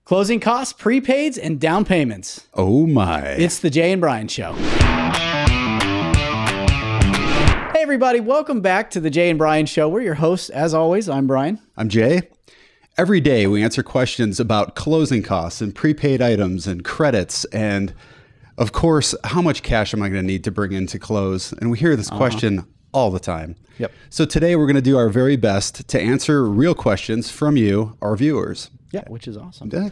Closing costs, prepaids, and down payments. Oh my. It's the Jay and Brian Show. Hey everybody, welcome back to the Jay and Brian Show. We're your hosts, as always. I'm Brian. I'm Jay. Every day we answer questions about closing costs and prepaid items and credits and, of course, how much cash am I going to need to bring in to close? And we hear this question all the time. Yep. So today we're going to do our very best to answer real questions from you, our viewers. Yeah, which is awesome. Yeah.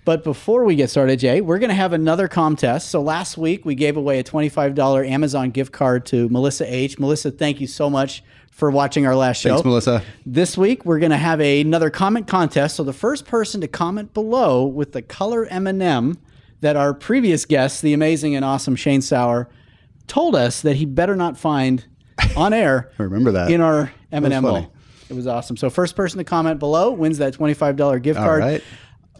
But before we get started, Jay, we're going to have another contest. So last week we gave away a $25 Amazon gift card to Melissa H. Melissa, thank you so much for watching our last show. Thanks, Melissa. This week we're going to have another comment contest. So the first person to comment below with the color M&M that our previous guest, the amazing and awesome Shane Sauer, told us that he better not find on air. I remember that. In our M&M funny. bowl. It was awesome. So first person to comment below wins that $25 gift card. All right.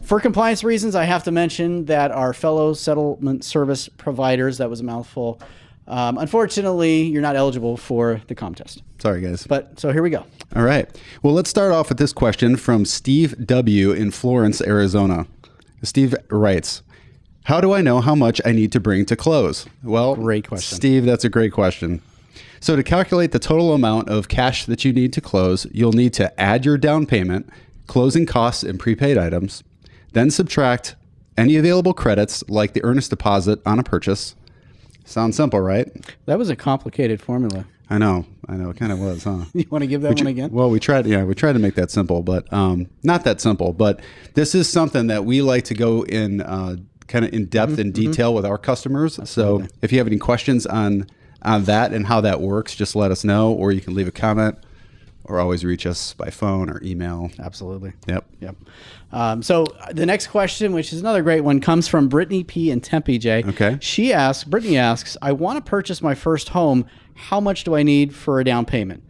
For compliance reasons, I have to mention that our fellow settlement service providers, that was a mouthful, unfortunately, you're not eligible for the contest. Sorry, guys. But so here we go. All right. Well, let's start off with this question from Steve W. in Florence, Arizona. Steve writes, how do I know how much I need to bring to close? Well, great question. Steve, that's a great question. So to calculate the total amount of cash that you need to close, you'll need to add your down payment, closing costs, and prepaid items, then subtract any available credits like the earnest deposit on a purchase. Sounds simple, right? That was a complicated formula. I know. It kind of was, huh? You want to give that one again? Well, we tried to make that simple, but not that simple. But this is something that we like to go in kind of in depth and detail with our customers. Absolutely. So if you have any questions on that and how that works, just let us know, or you can leave a comment, or always reach us by phone or email. Absolutely. Yep. So the next question, which is another great one, comes from Brittany P. in Tempe, Jay. Okay. Brittany asks, I want to purchase my first home. How much do I need for a down payment?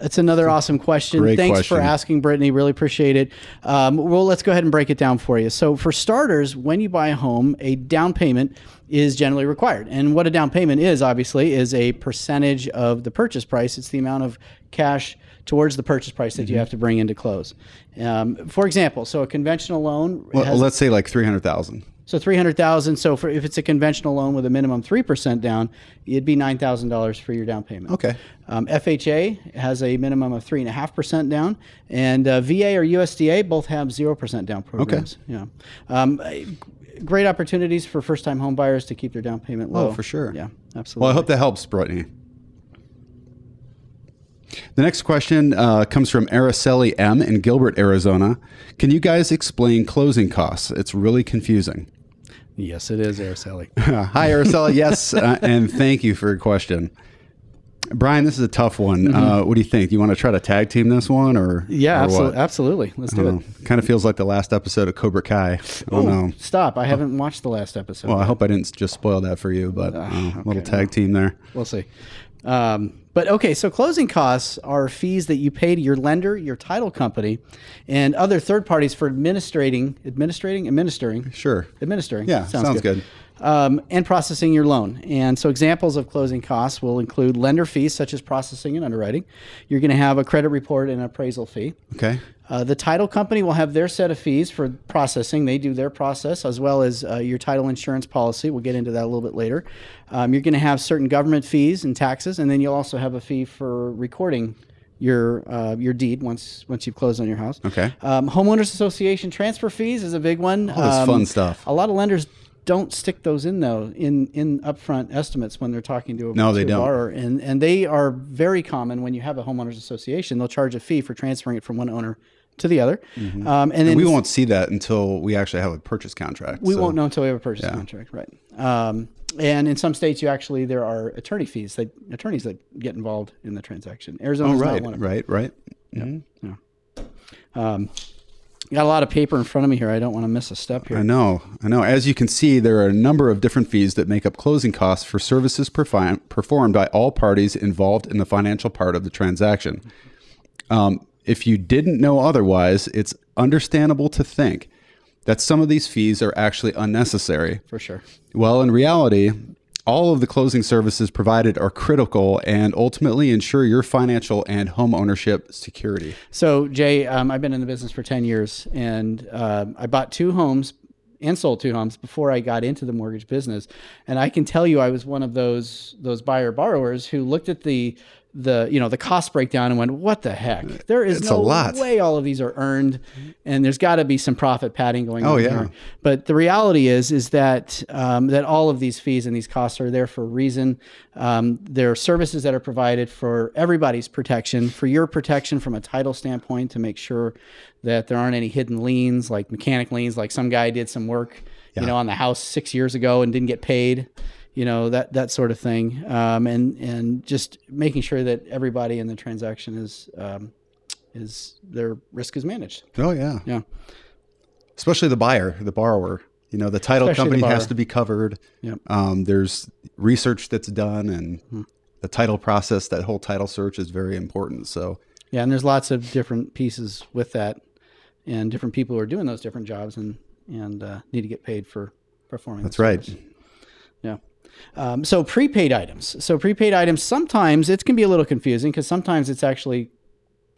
That's another awesome question. Great Thanks question. for asking, Brittany. Really appreciate it. Well, let's go ahead and break it down for you. So for starters, when you buy a home, a down payment is generally required. And what a down payment is, obviously, is a percentage of the purchase price. It's the amount of cash towards the purchase price that you have to bring in to close. For example, so a conventional loan. Well, let's say like $300,000. So $300,000. So if it's a conventional loan with a minimum 3% down, it'd be $9,000 for your down payment. Okay. FHA has a minimum of 3.5% down, and VA or USDA both have 0% down programs. Okay. Yeah. Great opportunities for first-time home buyers to keep their down payment low. Oh, for sure. Yeah, absolutely. Well, I hope that helps, Brittany. The next question comes from Araceli M. in Gilbert, Arizona. Can you guys explain closing costs? It's really confusing. Yes, it is, Araceli. Hi, Araceli. Yes, and thank you for your question. Brian, this is a tough one. What do you think? Do you want to try to tag team this one, or yeah, or absolutely. Let's do it. Kind of feels like the last episode of Cobra Kai. I don't know. Stop! I haven't watched the last episode. Well, I hope I didn't just spoil that for you, but little tag team there. We'll see. But okay, so closing costs are fees that you pay to your lender, your title company, and other third parties for administering. Sure. Administering. Yeah, sounds good. And processing your loan. And so examples of closing costs will include lender fees such as processing and underwriting. You're going to have a credit report and appraisal fee. Okay. The title company will have their set of fees for processing. They do their process, as well as your title insurance policy. We'll get into that a little bit later. You're going to have certain government fees and taxes, and then you'll also have a fee for recording your deed once you've closed on your house. Okay. Homeowners Association transfer fees is a big one. All this fun stuff. A lot of lenders don't stick those in though in upfront estimates when they're talking to a borrower, and they are very common when you have a homeowners association. They'll charge a fee for transferring it from one owner to the other. And then we won't see that until we actually have a purchase contract. We won't know until we have a purchase contract, right? And in some states, there are attorneys that get involved in the transaction. Arizona's not one of them. Right. Yeah. Got a lot of paper in front of me here. I don't want to miss a step here. I know. As you can see, there are a number of different fees that make up closing costs for services performed by all parties involved in the financial part of the transaction. If you didn't know otherwise, it's understandable to think that some of these fees are actually unnecessary. For sure. Well, in reality, All of the closing services provided are critical and ultimately ensure your financial and home ownership security. So, Jay, I've been in the business for 10 years, and I bought 2 homes and sold 2 homes before I got into the mortgage business. And I can tell you, I was one of those buyer borrowers who looked at the cost breakdown and went, what the heck? There is no way all of these are earned, and there's got to be some profit padding going on here. But the reality is that that all of these fees and these costs are there for a reason. There are services that are provided for everybody's protection, for your protection from a title standpoint, to make sure that there aren't any hidden liens, like mechanic liens, like some guy did some work, on the house 6 years ago and didn't get paid. That sort of thing, and just making sure that everybody in the transaction is their risk is managed. Oh yeah, yeah. Especially the borrower. The title company has to be covered. Yep. There's research that's done, and the title process, that whole title search is very important. So yeah, and there's lots of different pieces with that, and different people who are doing those different jobs and need to get paid for performing. That's right. Yeah. So prepaid items. Sometimes it can be a little confusing because sometimes it's actually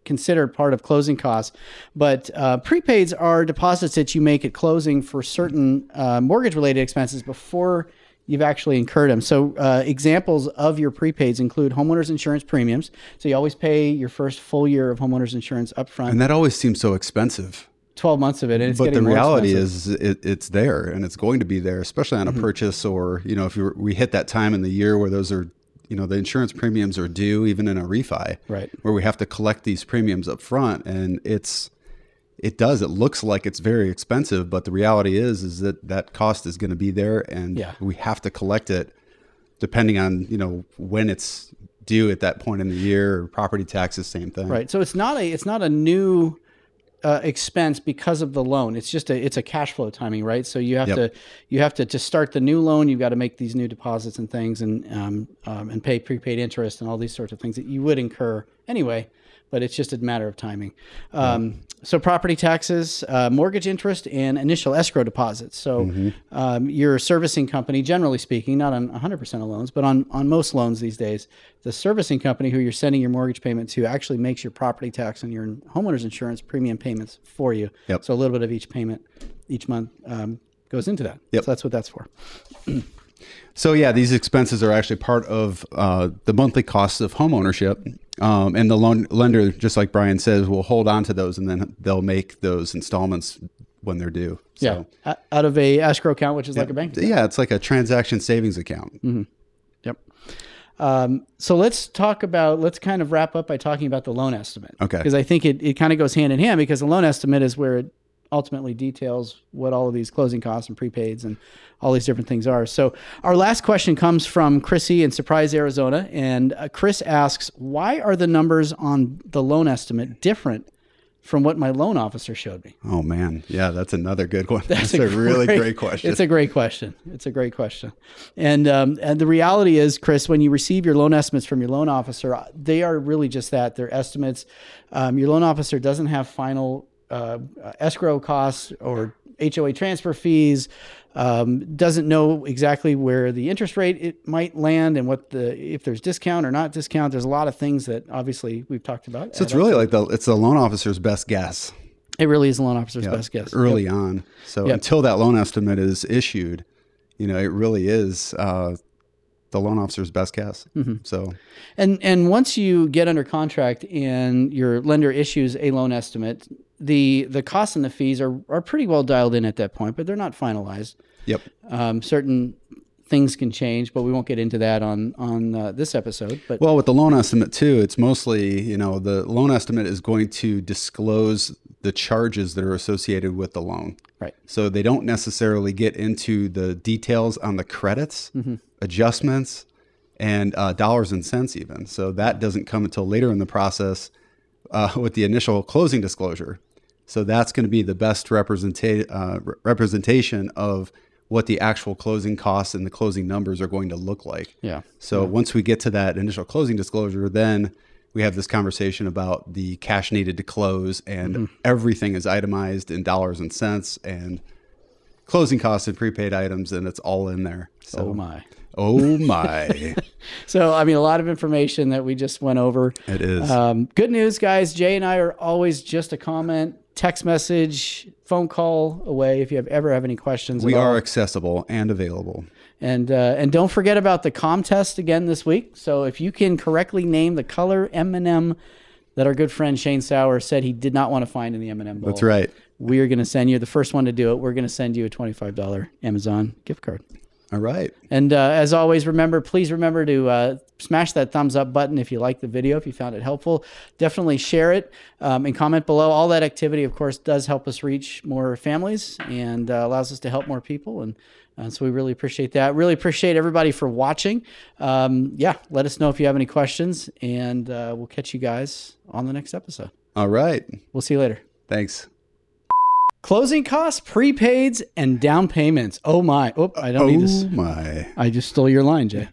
considered part of closing costs. But prepaids are deposits that you make at closing for certain mortgage-related expenses before you've actually incurred them. So examples of your prepaids include homeowners insurance premiums. So you always pay your first full year of homeowners insurance upfront. And that always seems so expensive. 12 months of it. And it's but the reality expensive. is it's there, and it's going to be there, especially on a purchase, or, if we hit that time in the year where those are, the insurance premiums are due, even in a refi, right, where we have to collect these premiums up front. And it looks like it's very expensive, but the reality is that cost is going to be there, and we have to collect it depending on, when it's due at that point in the year. Or property taxes, same thing. Right. So it's not a new expense because of the loan. It's just it's a cash flow timing, right? So you have to start the new loan, you've got to make these new deposits and things, and pay prepaid interest and all these sorts of things that you would incur anyway, but it's just a matter of timing. So property taxes, mortgage interest, and initial escrow deposits. So your servicing company, generally speaking, not on 100% of loans, but on most loans these days, the servicing company who you're sending your mortgage payment to actually makes your property tax and your homeowner's insurance premium payments for you. Yep. So a little bit of each payment each month goes into that. Yep. So that's what that's for. So yeah, these expenses are actually part of the monthly costs of home ownership. And the lender, just like Brian says, will hold on to those, and then they'll make those installments when they're due. So, yeah, out of a escrow account, which is like a bank account. Yeah, it's like a transaction savings account. Mm-hmm. Yep. So let's kind of wrap up by talking about the loan estimate. Okay. Because I think it kind of goes hand in hand, because the loan estimate is where it ultimately details what all of these closing costs and prepaids and all these different things are. So our last question comes from Chrissy in Surprise, Arizona. And Chris asks, why are the numbers on the loan estimate different from what my loan officer showed me? Oh man. Yeah, that's another good one. That's a really great question. It's a great question. And the reality is, Chris, when you receive your loan estimates from your loan officer, they are really just that. They're estimates. Your loan officer doesn't have final escrow costs or HOA transfer fees, doesn't know exactly where the interest rate it might land and if there's discount or not discount. There's a lot of things that obviously we've talked about. So it's really it's the loan officer's best guess. It really is the loan officer's best guess. Early on. So until that loan estimate is issued, it really is the loan officer's best guess. Mm-hmm. So, and once you get under contract and your lender issues a loan estimate, the costs and the fees are pretty well dialed in at that point, but they're not finalized. Yep. Certain things can change, but we won't get into that on this episode. But with the loan estimate too, it's mostly, the loan estimate is going to disclose the charges that are associated with the loan. Right. So they don't necessarily get into the details on the credits, adjustments, and dollars and cents even. So that doesn't come until later in the process with the initial closing disclosure. So that's going to be the best representation of what the actual closing costs and the closing numbers are going to look like. Yeah. So once we get to that initial closing disclosure, then we have this conversation about the cash needed to close, and everything is itemized in dollars and cents and closing costs and prepaid items, and it's all in there. So, oh my. Oh my. So, I mean, a lot of information that we just went over. It is. Good news, guys. Jay and I are always just a comment, text message, phone call away if you ever have any questions. We at all. are accessible and available. And don't forget about the comm test again this week. So if you can correctly name the color M&M that our good friend Shane Sauer said he did not want to find in the M&M bowl. That's right. We are going to send you, the first one to do it, we're going to send you a $25 Amazon gift card. All right. And as always, please remember to smash that thumbs up button if you like the video, if you found it helpful. Definitely share it and comment below. All that activity, of course, does help us reach more families and allows us to help more people. And so we really appreciate that. Really appreciate everybody for watching. Yeah, let us know if you have any questions, and we'll catch you guys on the next episode. All right. We'll see you later. Thanks. Closing costs, prepaids, and down payments. Oh my. Oh, I don't need this. Oh my. I just stole your line, Jay.